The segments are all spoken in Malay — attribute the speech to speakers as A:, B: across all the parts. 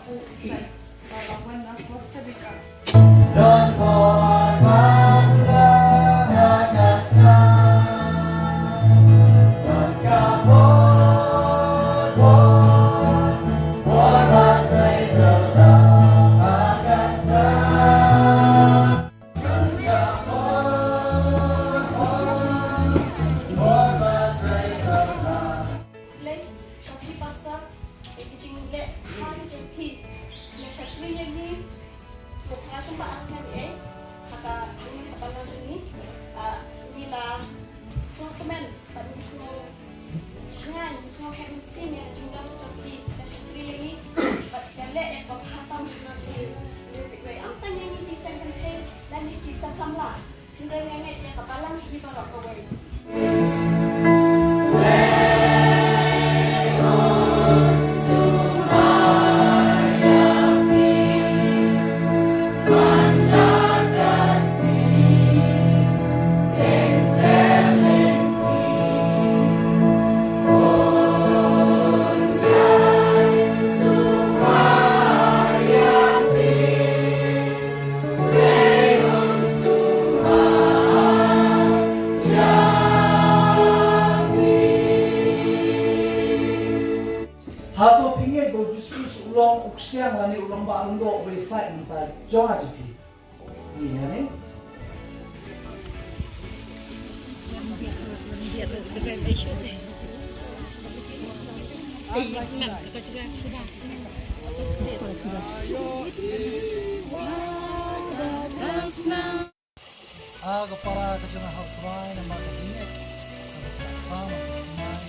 A: po sa Palawan ng Costa Rica.
B: Doon po magdadasal, doon ka po, for the treasure of Augusta. Doon ka po, for the treasure of
C: Lek, Shopee Pastor, Ekijing Lek, Hai Jepit, Nashakri Yagi, Uthakum Baasna Di, Haka ini Habalan ini, Nila Suakaman, Pada Semua Shengan, Semua Heaven Sim yang Jingga Shopee, Nashakri Yagi, Pada Lek yang Hatam Hanati, Ang tanya ni kisah kenteng dan kisah samla, hingga nenget yang kepalang hidup kawai.
D: Hato pinge go justus ulong uksiang lani ulong baalndo website nta jonga jipi. Iya nih. Aga para ka jana hawai na magazine. Aga para mai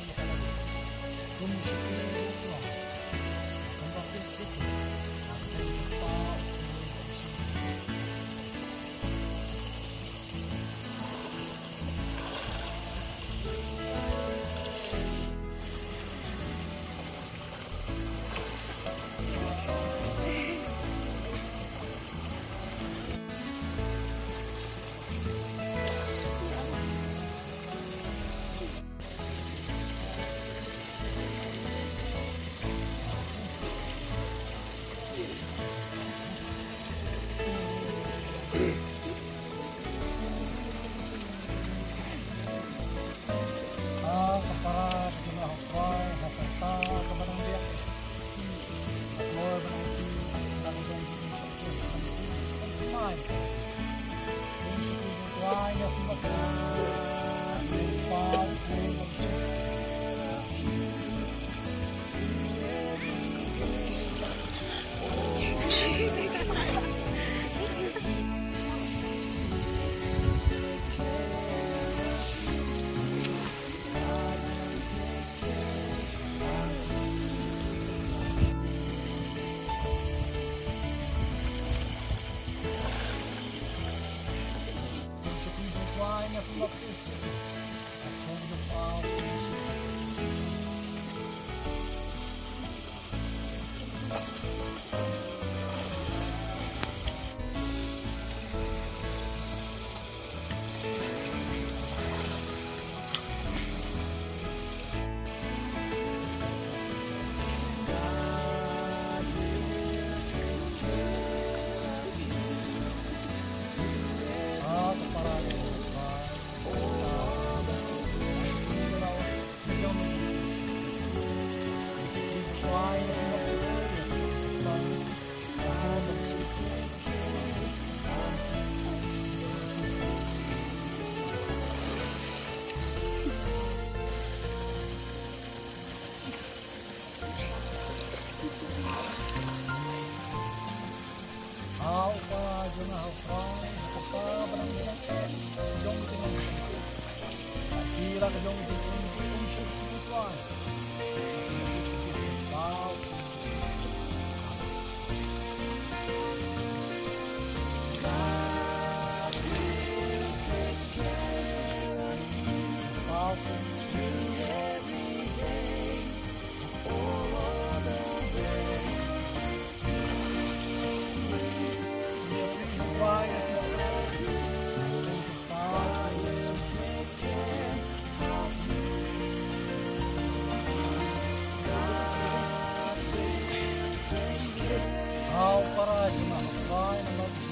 D: na